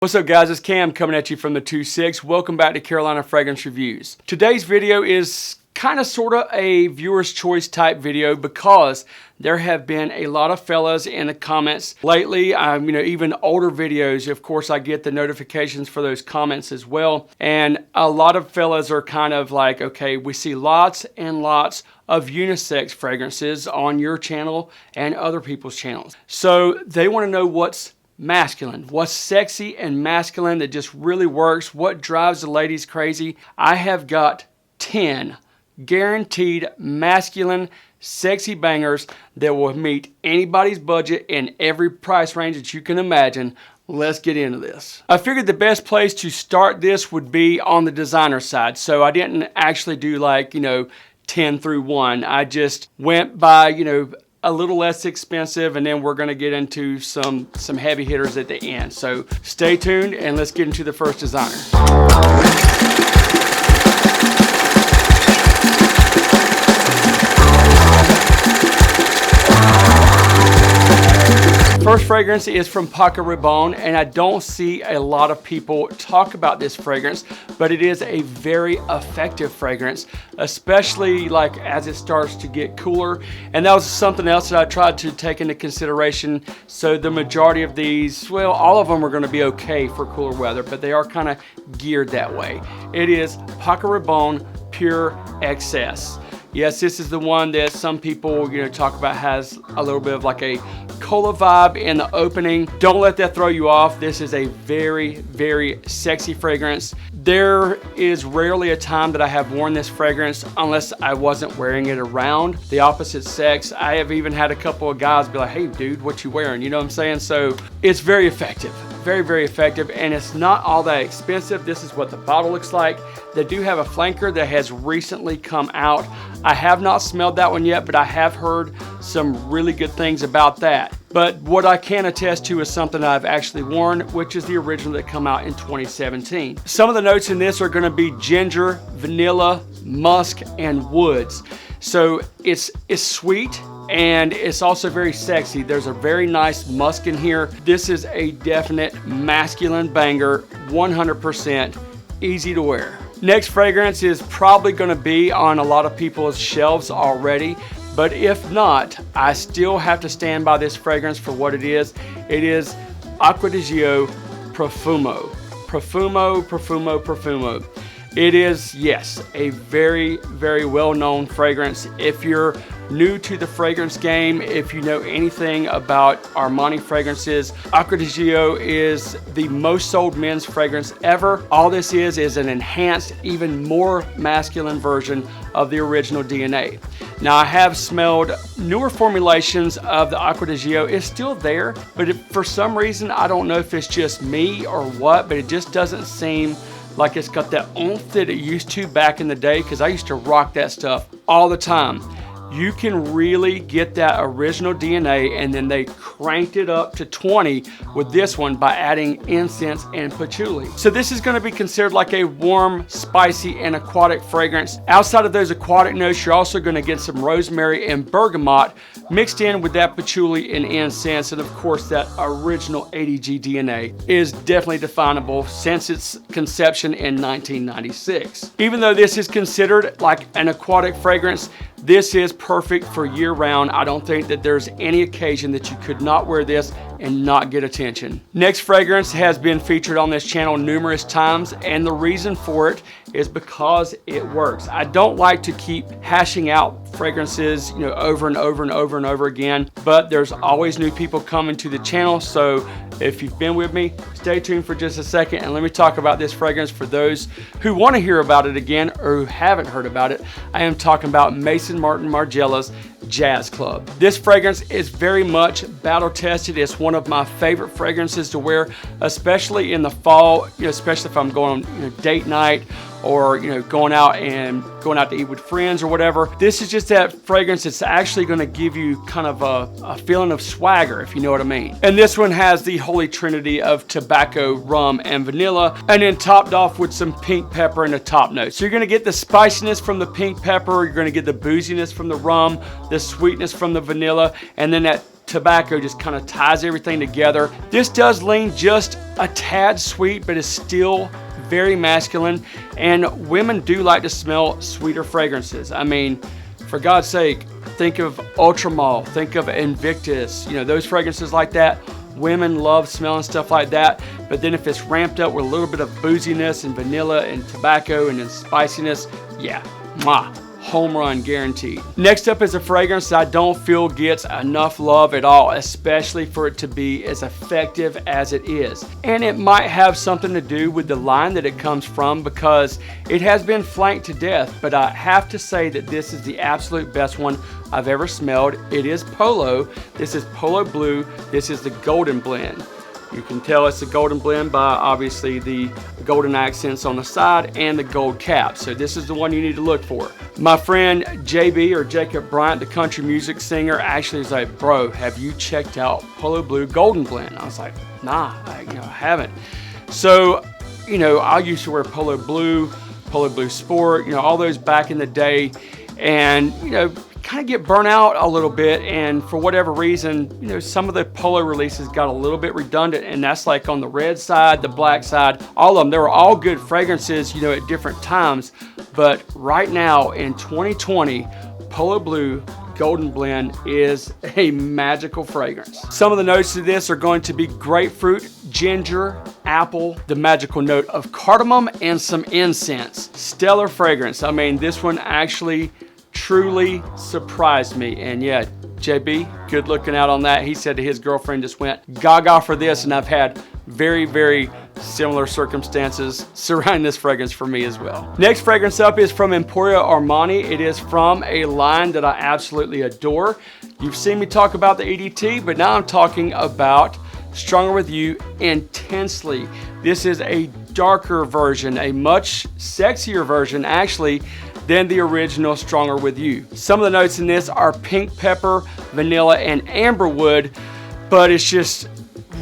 What's up guys, it's Cam coming at you from the 2-6. Welcome back to Carolina Fragrance Reviews. Today's video is kind of sort of a viewer's choice type video because there have been a lot of fellas in the comments lately. Even older videos, of course I get the notifications for those comments as well. And a lot of fellas are kind of like, okay, we see lots and lots of unisex fragrances on your channel and other people's channels. So they want to know what's masculine, what's sexy and masculine that just really works, what drives the ladies crazy. I have got 10 guaranteed masculine sexy bangers that will meet anybody's budget in every price range that you can imagine. Let's get into this. I figured the best place to start this would be on the designer side. So I didn't actually do 10 through 1. I just went by, a little less expensive, and then we're going to get into some heavy hitters at the end. So stay tuned and let's get into the first designer. First fragrance is from Paco Rabanne, and I don't see a lot of people talk about this fragrance, but it is a very effective fragrance, especially as it starts to get cooler. And that was something else that I tried to take into consideration. So the majority of these, well, all of them are going to be okay for cooler weather, but they are kind of geared that way. It is Paco Rabanne Pure XS. Yes, this is the one that some people talk about has a little bit of like a cola vibe in the opening. Don't let that throw you off. This is a very, very sexy fragrance. There is rarely a time that I have worn this fragrance unless I wasn't wearing it around the opposite sex. I have even had a couple of guys be like, hey dude, what you wearing? You know what I'm saying? So it's very effective. Very, very effective, and it's not all that expensive. This is what the bottle looks like. They do have a flanker that has recently come out. I have not smelled that one yet, but I have heard some really good things about that. But what I can attest to is something I've actually worn, which is the original that came out in 2017. Some of the notes in this are going to be ginger, vanilla, musk, and woods. So it's sweet. And it's also very sexy. There's a very nice musk in here. This is a definite masculine banger, 100% easy to wear. Next fragrance is probably gonna be on a lot of people's shelves already, but if not, I still have to stand by this fragrance for what it is. It is Acqua di Gio Profumo. Profumo, Profumo, Profumo. It is, yes, a very, very well-known fragrance. If you're new to the fragrance game, if you know anything about Armani fragrances, Acqua di Gio is the most sold men's fragrance ever. All this is an enhanced, even more masculine version of the original DNA. Now I have smelled newer formulations of the Acqua di Gio. It's still there, but for some reason, I don't know if it's just me or what, but it just doesn't seem like it's got that oomph that it used to back in the day, because I used to rock that stuff all the time. You can really get that original DNA, and then they cranked it up to 20 with this one by adding incense and patchouli. So this is going to be considered like a warm, spicy, and aquatic fragrance. Outside of those aquatic notes, you're also going to get some rosemary and bergamot mixed in with that patchouli and incense, and of course that original ADG DNA is definitely definable since its conception in 1996. Even though this is considered like an aquatic fragrance, this is perfect for year-round. I don't think that there's any occasion that you could not wear this and not get attention. Next fragrance has been featured on this channel numerous times, and the reason for it is because it works. I don't like to keep hashing out fragrances, over and over and over and over again, but there's always new people coming to the channel. So if you've been with me, stay tuned for just a second and let me talk about this fragrance for those who want to hear about it again or who haven't heard about it. I am talking about Maison Martin Margiela's Jazz Club. This fragrance is very much battle tested. It's one of my favorite fragrances to wear, especially in the fall, especially if I'm going on date night or going out to eat with friends or whatever. This is just that fragrance that's actually going to give you kind of a feeling of swagger, if you know what I mean. And this one has the holy trinity of tobacco, rum, and vanilla, and then topped off with some pink pepper in the top note. So you're going to get the spiciness from the pink pepper, you're going to get the booziness from the rum, the sweetness from the vanilla, and then that tobacco just kind of ties everything together. This does lean just a tad sweet, but is still very masculine, and women do like to smell sweeter fragrances. I mean, for God's sake, think of Ultramall, think of Invictus, you know, those fragrances like that. Women love smelling stuff like that, but then if it's ramped up with a little bit of booziness and vanilla and tobacco and then spiciness, yeah, mwah. Home run guaranteed. Next up is a fragrance that I don't feel gets enough love at all, especially for it to be as effective as it is. And it might have something to do with the line that it comes from, because it has been flanked to death, but I have to say that this is the absolute best one I've ever smelled. It is Polo. This is Polo Blue. This is the Golden Blend. You can tell it's a golden blend by obviously the golden accents on the side and the gold cap. So this is the one you need to look for. My friend JB, or Jacob Bryant, the country music singer, actually was like, bro, have you checked out Polo Blue Golden Blend? I was like, nah, I haven't. So, you know, I used to wear Polo Blue Sport, you know, all those back in the day, and, you know, kind of get burnt out a little bit, and for whatever reason, you know, some of the Polo releases got a little bit redundant, and that's like on the red side, the black side, all of them. They were all good fragrances, you know, at different times, but right now in 2020, Polo Blue Golden Blend is a magical fragrance. Some of the notes of this are going to be grapefruit, ginger, apple, the magical note of cardamom, and some incense. Stellar fragrance. I mean, this one actually truly surprised me. And yeah, JB, good looking out on that. He said his girlfriend just went gaga for this, and I've had very, very similar circumstances surrounding this fragrance for me as well. Next fragrance up is from Emporio Armani. It is from a line that I absolutely adore. You've seen me talk about the EDT, but now I'm talking about Stronger With You Intensely. This is a darker version, a much sexier version actually than the original Stronger With You. Some of the notes in this are pink pepper, vanilla, and amberwood, but it's just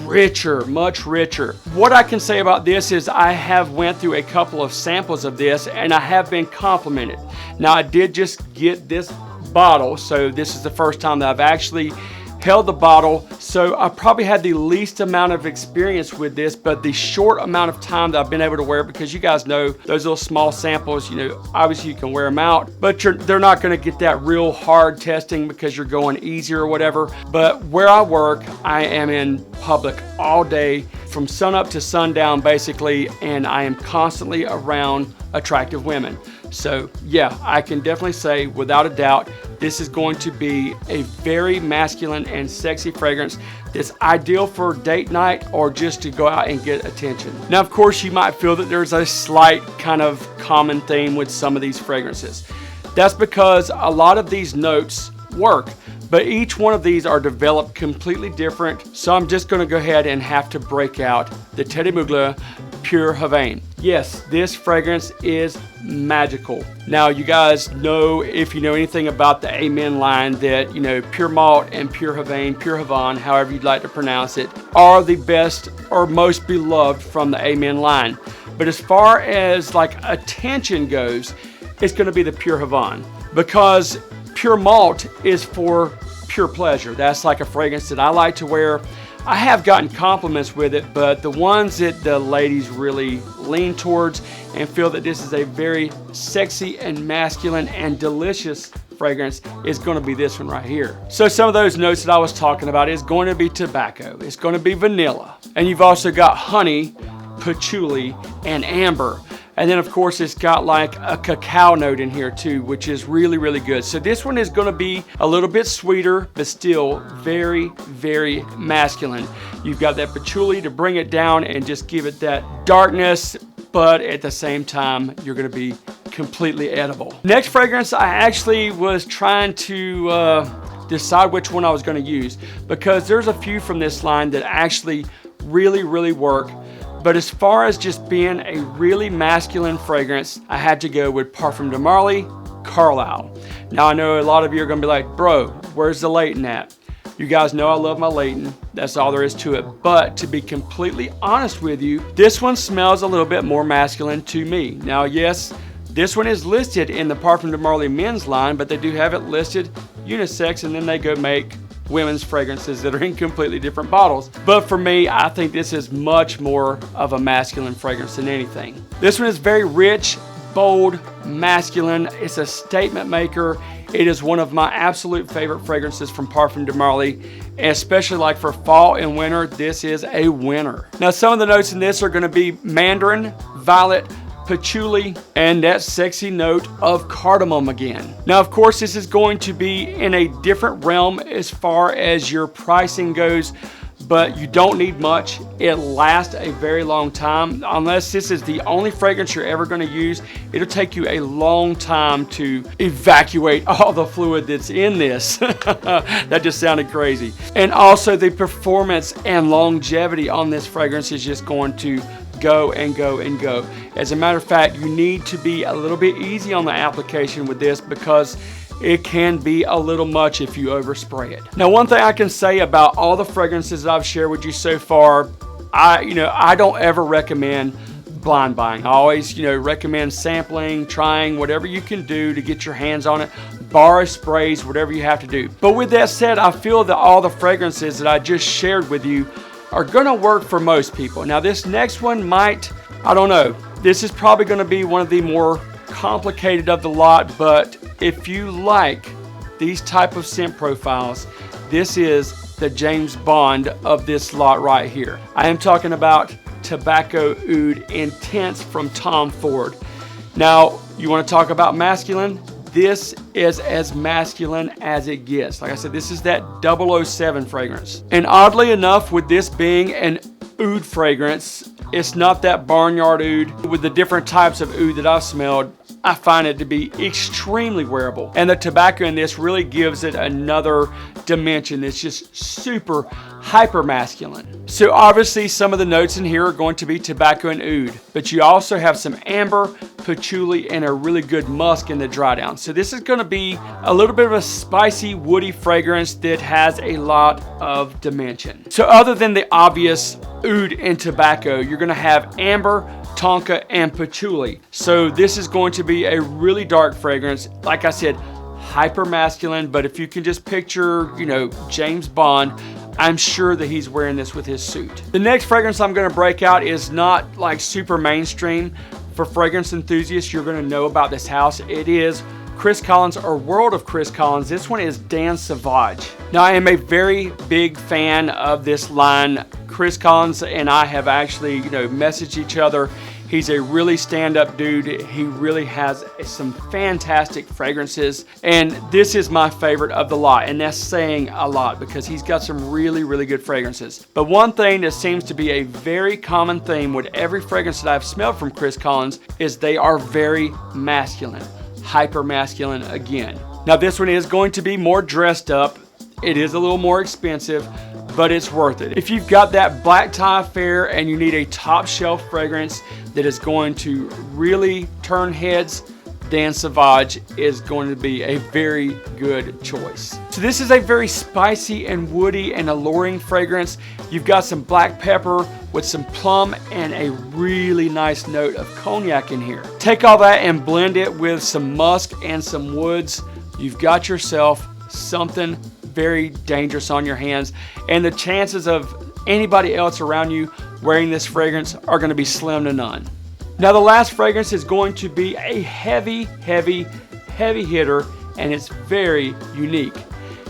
richer, much richer. What I can say about this is I have went through a couple of samples of this, and I have been complimented. Now, I did just get this bottle, so this is the first time that I've actually held the bottle, so I probably had the least amount of experience with this, but the short amount of time that I've been able to wear it, because you guys know those little small samples, you know, obviously you can wear them out, but they're not going to get that real hard testing because you're going easy or whatever. But where I work, I am in public all day from sunup to sundown basically, and I am constantly around attractive women. So yeah, I can definitely say without a doubt, this is going to be a very masculine and sexy fragrance that's ideal for date night or just to go out and get attention. Now, of course, you might feel that there's a slight kind of common theme with some of these fragrances. That's because a lot of these notes work, but each one of these are developed completely different. So I'm just going to go ahead and have to break out the Teddy Mugler Pure Havane. Yes, this fragrance is magical. Now, you guys know, if you know anything about the Amen line, that, you know, Pure Malt and Pure Havane, however you'd like to pronounce it, are the best or most beloved from the Amen line. But as far as like attention goes, it's going to be the Pure Havane, because Pure Malt is for pure pleasure. That's like a fragrance that I like to wear. I have gotten compliments with it, but the ones that the ladies really lean towards and feel that this is a very sexy and masculine and delicious fragrance is going to be this one right here. So some of those notes that I was talking about is going to be tobacco, it's going to be vanilla, and you've also got honey, patchouli, and amber. And then, of course, it's got like a cacao note in here too, which is really, really good. So this one is going to be a little bit sweeter, but still very, very masculine. You've got that patchouli to bring it down and just give it that darkness, but at the same time, you're going to be completely edible. Next fragrance, I actually was trying to decide which one I was going to use, because there's a few from this line that actually really, really work. But as far as just being a really masculine fragrance, I had to go with Parfum de Marly Carlisle. Now, I know a lot of you are going to be like, bro, where's the Leighton at? You guys know I love my Leighton. That's all there is to it. But to be completely honest with you, this one smells a little bit more masculine to me. Now, yes, this one is listed in the Parfum de Marly men's line, but they do have it listed unisex, and then they go make women's fragrances that are in completely different bottles. But for me, I think this is much more of a masculine fragrance than anything. This one is very rich, bold, masculine. It's a statement maker. It is one of my absolute favorite fragrances from Parfum de Marly, and especially like for fall and winter, this is a winner. Now, some of the notes in this are going to be mandarin, violet, patchouli, and that sexy note of cardamom again. Now, of course, this is going to be in a different realm as far as your pricing goes, but you don't need much. It lasts a very long time. Unless this is the only fragrance you're ever going to use, it'll take you a long time to evacuate all the fluid that's in this. That just sounded crazy. And also the performance and longevity on this fragrance is just going to go and go and go. As a matter of fact, you need to be a little bit easy on the application with this because it can be a little much if you overspray it. Now, one thing I can say about all the fragrances that I've shared with you so far, I don't ever recommend blind buying. I always, recommend sampling, trying whatever you can do to get your hands on it, borrow sprays, whatever you have to do. But with that said, I feel that all the fragrances that I just shared with you are gonna work for most people. Now, this next one might, I don't know. This is probably gonna be one of the more complicated of the lot, but if you like these type of scent profiles, this is the James Bond of this lot right here. I am talking about Tobacco Oud Intense from Tom Ford. Now, you want to talk about masculine? This is as masculine as it gets. Like I said, this is that 007 fragrance. And oddly enough, with this being an oud fragrance, it's not that barnyard oud. With the different types of oud that I've smelled, I find it to be extremely wearable. And the tobacco in this really gives it another dimension that's just super hyper masculine. So obviously some of the notes in here are going to be tobacco and oud, but you also have some amber, patchouli, and a really good musk in the dry down. So this is going to be a little bit of a spicy, woody fragrance that has a lot of dimension. So other than the obvious oud and tobacco, you're going to have amber, tonka, and patchouli. So this is going to be a really dark fragrance. Like I said, hyper masculine, but if you can just picture, James Bond, I'm sure that he's wearing this with his suit. The next fragrance I'm going to break out is not like super mainstream. For fragrance enthusiasts, you're going to know about this house. It is Chris Collins, or World of Chris Collins. This one is Dan Sauvage. Now, I am a very big fan of this line. Chris Collins and I have actually, messaged each other. He's a really stand-up dude. He really has some fantastic fragrances, and this is my favorite of the lot, and that's saying a lot because he's got some really, really good fragrances. But one thing that seems to be a very common theme with every fragrance that I've smelled from Chris Collins is they are very masculine, hyper masculine again. Now, this one is going to be more dressed up. It is a little more expensive, but it's worth it. If you've got that black tie affair and you need a top shelf fragrance that is going to really turn heads, Dan Sauvage is going to be a very good choice. So this is a very spicy and woody and alluring fragrance. You've got some black pepper with some plum and a really nice note of cognac in here. Take all that and blend it with some musk and some woods. You've got yourself something very dangerous on your hands, and the chances of anybody else around you wearing this fragrance are going to be slim to none. Now, the last fragrance is going to be a heavy hitter, and it's very unique.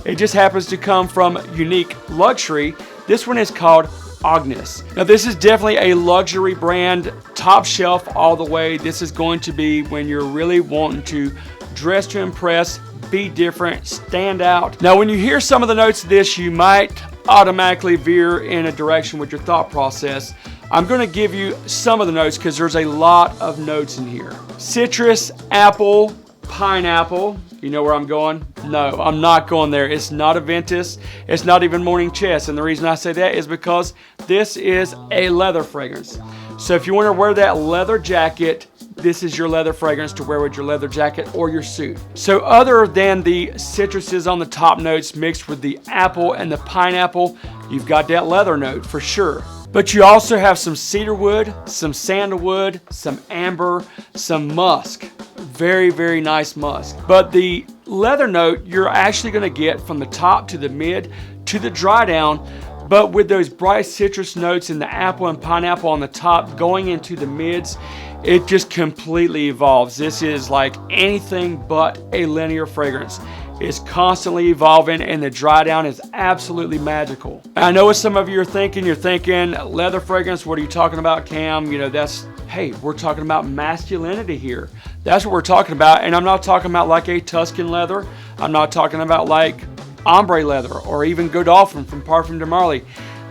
It just happens to come from Unique Luxury. This one is called Agnes. Now, this is definitely a luxury brand, top shelf all the way. This is going to be when you're really wanting to dress to impress, be different, stand out. Now, when you hear some of the notes of this, you might automatically veer in a direction with your thought process. I'm going to give you some of the notes because there's a lot of notes in here. Citrus, apple, pineapple. You know where I'm going? No, I'm not going there. It's not Aventus. It's not even Morning Chest. And the reason I say that is because this is a leather fragrance. So if you want to wear that leather jacket, this is your leather fragrance to wear with your leather jacket or your suit. So other than the citruses on the top notes mixed with the apple and the pineapple, you've got that leather note for sure. But you also have some cedarwood, some sandalwood, some amber, some musk. Very, very nice musk. But the leather note you're actually going to get from the top to the mid to the dry down, but with those bright citrus notes in the apple and pineapple on the top going into the mids, it just completely evolves. This is like anything but a linear fragrance. It's constantly evolving, and the dry down is absolutely magical. I know what some of you are thinking. You're thinking, leather fragrance, what are you talking about, Cam? You know, hey, we're talking about masculinity here. That's what we're talking about, and I'm not talking about like a Tuscan leather. I'm not talking about like ombre leather or even Godolphin from Parfum de Marly.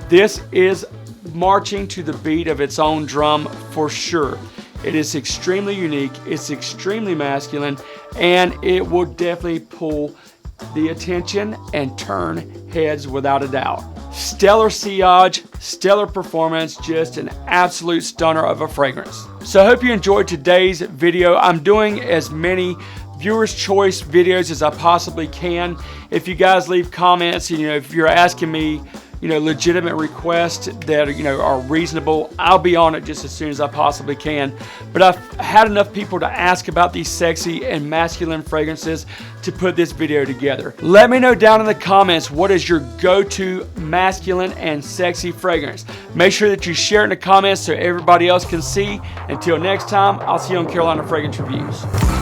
This is marching to the beat of its own drum for sure. It is extremely unique, it's extremely masculine, and it will definitely pull the attention and turn heads without a doubt. Stellar sillage, stellar performance, just an absolute stunner of a fragrance. So I hope you enjoyed today's video. I'm doing as many viewers choice videos as I possibly can. If you guys leave comments, you know, if you're asking me, you know, legitimate requests that, you know, are reasonable, I'll be on it just as soon as I possibly can. But I've had enough people to ask about these sexy and masculine fragrances to put this video together. Let me know down in the comments, what is your go-to masculine and sexy fragrance? Make sure that you share it in the comments so everybody else can see. Until next time, I'll see you on Carolina Fragrance Reviews.